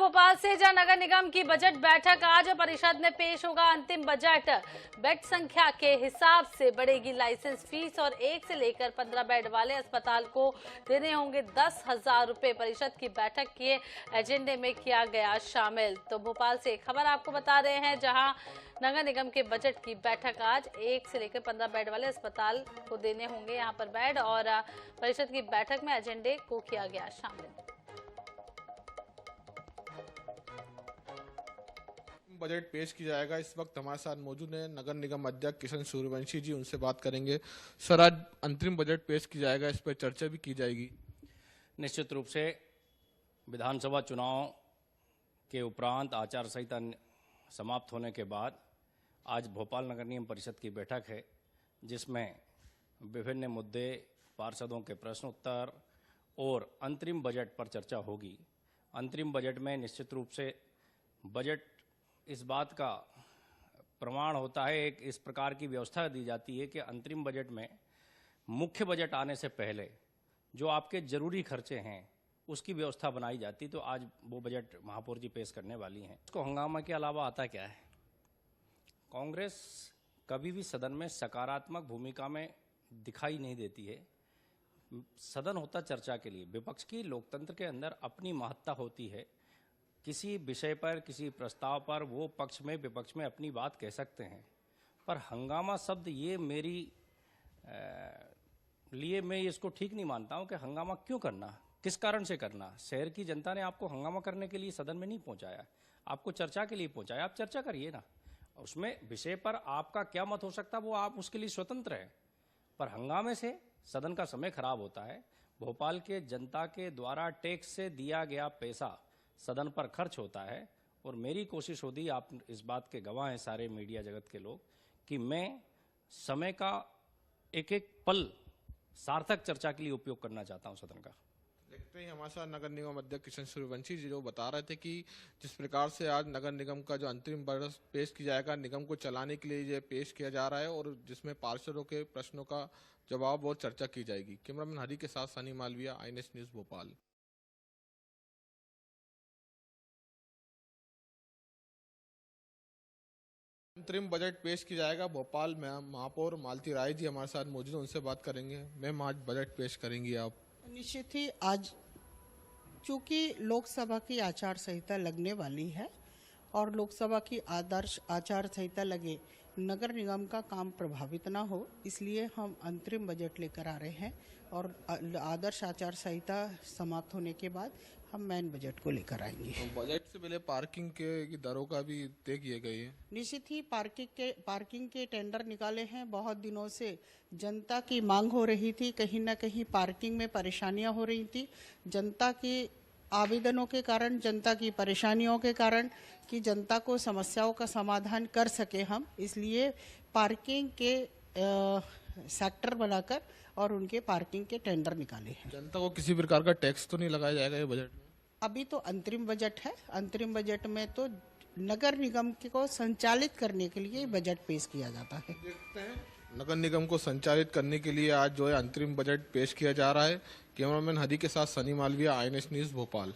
भोपाल से जहां नगर निगम की बजट बैठक आज परिषद में पेश होगा अंतिम बजट। बेड संख्या के हिसाब से बढ़ेगी लाइसेंस फीस और 1 से लेकर 15 बेड वाले अस्पताल को देने होंगे 10,000 रुपए। परिषद की बैठक के एजेंडे में किया गया शामिल। तो भोपाल से एक खबर आपको बता रहे हैं, जहां नगर निगम के बजट की बैठक आज 1 से लेकर 15 बेड वाले अस्पताल को देने होंगे यहाँ पर बेड, और परिषद की बैठक में एजेंडे को किया गया शामिल। बजट पेश किया जाएगा। इस वक्त हमारे साथ मौजूद हैं नगर निगम अध्यक्ष किशन सूर्यवंशी जी, उनसे बात करेंगे। सर, आज अंतरिम बजट पेश किया जाएगा, इस पर चर्चा भी की जाएगी। निश्चित रूप से विधानसभा चुनाव के उपरांत आचार संहिता समाप्त होने के बाद आज भोपाल नगर निगम परिषद की बैठक है, जिसमें विभिन्न मुद्दे, पार्षदों के प्रश्न उत्तर और अंतरिम बजट पर चर्चा होगी। अंतरिम बजट में निश्चित रूप से बजट इस बात का प्रमाण होता है, एक इस प्रकार की व्यवस्था दी जाती है कि अंतरिम बजट में मुख्य बजट आने से पहले जो आपके जरूरी खर्चे हैं उसकी व्यवस्था बनाई जाती। तो आज वो बजट महापौर जी पेश करने वाली हैं। इसको हंगामा के अलावा आता क्या है? कांग्रेस कभी भी सदन में सकारात्मक भूमिका में दिखाई नहीं देती है। सदन होता चर्चा के लिए, विपक्ष की लोकतंत्र के अंदर अपनी महत्ता होती है। किसी विषय पर, किसी प्रस्ताव पर वो पक्ष में विपक्ष में अपनी बात कह सकते हैं, पर हंगामा शब्द ये मेरी लिए मैं इसको ठीक नहीं मानता हूं कि हंगामा क्यों करना, किस कारण से करना। शहर की जनता ने आपको हंगामा करने के लिए सदन में नहीं पहुंचाया, आपको चर्चा के लिए पहुंचाया। आप चर्चा करिए ना, उसमें विषय पर आपका क्या मत हो सकता है वो आप उसके लिए स्वतंत्र हैं, पर हंगामे से सदन का समय खराब होता है। भोपाल के जनता के द्वारा टैक्स से दिया गया पैसा सदन पर खर्च होता है, और मेरी कोशिश होती, आप इस बात के गवाह हैं सारे मीडिया जगत के लोग, कि मैं समय का एक एक पल सार्थक चर्चा के लिए उपयोग करना चाहता हूं सदन का। देखते हैं हमारे साथ नगर निगम अध्यक्ष किशन सूर्यवंशी जी, जो बता रहे थे कि जिस प्रकार से आज नगर निगम का जो अंतरिम बजट पेश किया जाएगा, निगम को चलाने के लिए ये पेश किया जा रहा है, और जिसमें पार्षदों के प्रश्नों का जवाब और चर्चा की जाएगी। कैमरामैन हरी के साथ सनी मालविया, INS न्यूज भोपाल। अंतरिम बजट पेश किया जाएगा। भोपाल में महापौर मालती राय जी हमारे साथ मौजूद हैं, उनसे बात करेंगे। मैम, आज बजट पेश करेंगी आप? निश्चित ही आज चूंकि लोकसभा की आचार संहिता लगने वाली है और लोकसभा की आदर्श आचार संहिता लगे, नगर निगम का काम प्रभावित ना हो, इसलिए हम अंतरिम बजट लेकर आ रहे हैं, और आदर्श आचार संहिता समाप्त होने के बाद हम मेन बजट को लेकर आएंगे। तो बजट से पहले पार्किंग के दरों का भी तय किए गए हैं। निश्चित ही पार्किंग के टेंडर निकाले हैं। बहुत दिनों से जनता की मांग हो रही थी, कहीं ना कहीं पार्किंग में परेशानियां हो रही थी। जनता के आवेदनों के कारण, जनता की परेशानियों के कारण, कि जनता को समस्याओं का समाधान कर सके हम, इसलिए पार्किंग के सेक्टर बनाकर और उनके पार्किंग के टेंडर निकाले हैं। जनता को किसी प्रकार का टैक्स तो नहीं लगाया जाएगा ये बजट में? अभी तो अंतरिम बजट है। अंतरिम बजट में तो नगर निगम को संचालित करने के लिए बजट पेश किया जाता है। देखते हैं नगर निगम को संचालित करने के लिए आज जो है अंतरिम बजट पेश किया जा रहा है। कैमरामैन हरी के साथ सनी मालविया, INS न्यूज भोपाल।